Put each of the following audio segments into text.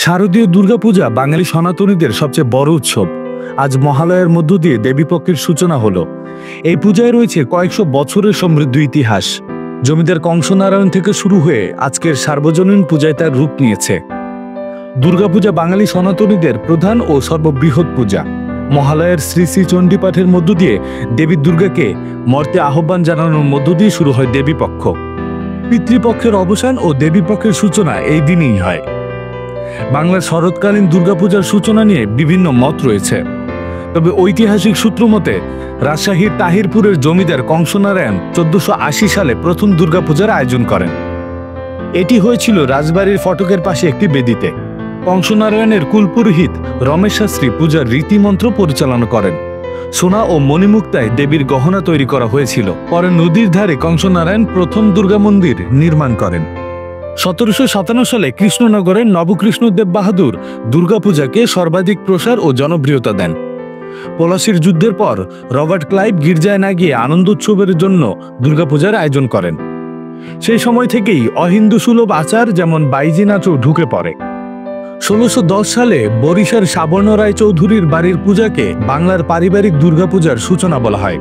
শারদীয় দুর্গাপূজা বাঙালি সনাতনীদের সবচেয়ে বড় উৎসব। আজ মহালয়ার মধ্য দিয়ে দেবীপক্ষের সূচনা হলো। এই পূজায় রয়েছে কয়েকশো বছরের সমৃদ্ধ ইতিহাস। জমিদার কংসনারায়ণ থেকে শুরু হয়ে আজকের সার্বজনীন পূজায় তার রূপ নিয়েছে। দুর্গাপূজা বাঙালি সনাতনীদের প্রধান ও সর্ববৃহৎ পূজা। মহালয়ার শ্রী শ্রী চণ্ডী পাঠের মধ্য দিয়ে দেবী দুর্গাকে মর্তে আহ্বান জানানোর মধ্য দিয়ে শুরু হয় দেবীপক্ষ। পিতৃপক্ষের অবসান ও দেবীপক্ষের সূচনা এই দিনেই হয়। বাংলার শরৎকালীন দুর্গাপূজার সূচনা নিয়ে বিভিন্ন মত রয়েছে। তবে ঐতিহাসিক সূত্র মতে রাজশাহীর তাহিরপুরের জমিদার কংসনারায়ণ 1480 সালে প্রথম দুর্গাপূজার আয়োজন করেন। এটি হয়েছিল রাজবাড়ির ফটকের পাশে একটি বেদিতে। কংসনারায়ণের কুলপুরোহিত রমেশ শাস্ত্রী পূজার রীতিমন্ত্র পরিচালনা করেন। সোনা ও মণিমুক্তায় দেবীর গহনা তৈরি করা হয়েছিল। পরে নদীর ধারে কংসনারায়ণ প্রথম দুর্গা মন্দির নির্মাণ করেন। 1757 সালে কৃষ্ণনগরের নবকৃষ্ণদেব বাহাদুর দুর্গাপূজাকে সর্বাধিক প্রসার ও জনপ্রিয়তা দেন। পলাশির যুদ্ধের পর রবার্ট ক্লাইভ গির্জায় না গিয়ে আনন্দোৎসবের জন্য দুর্গাপূজার আয়োজন করেন। সেই সময় থেকেই অহিন্দু সুলভ আচার যেমন বাইজি নাচও ঢুকে পড়ে। 1610 সালে বরিশার সাবর্ণ রায় চৌধুরীর বাড়ির পূজাকে বাংলার পারিবারিক দুর্গাপূজার সূচনা বলা হয়।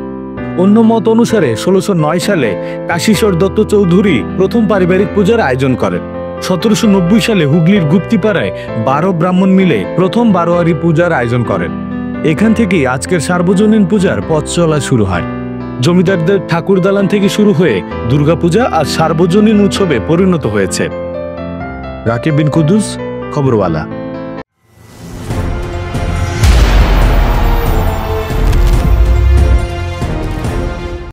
অন্য মত অনুসারে 1609 সালে কাশীশ্বর দত্ত চৌধুরী প্রথম পারিবারিক পূজার আয়োজন করেন। 1790 সালে হুগলির গুপ্তিপাড়ায় 12 ব্রাহ্মণ মিলে প্রথম বারোয়ারি পূজার আয়োজন করেন। এখান থেকেই আজকের সার্বজনীন পূজার পথ চলা শুরু হয়। জমিদারদের ঠাকুর দালান থেকে শুরু হয়ে দুর্গাপূজা আর সার্বজনীন উৎসবে পরিণত হয়েছে। রাকিব বিন কুদ্দুস, খবরওয়ালা।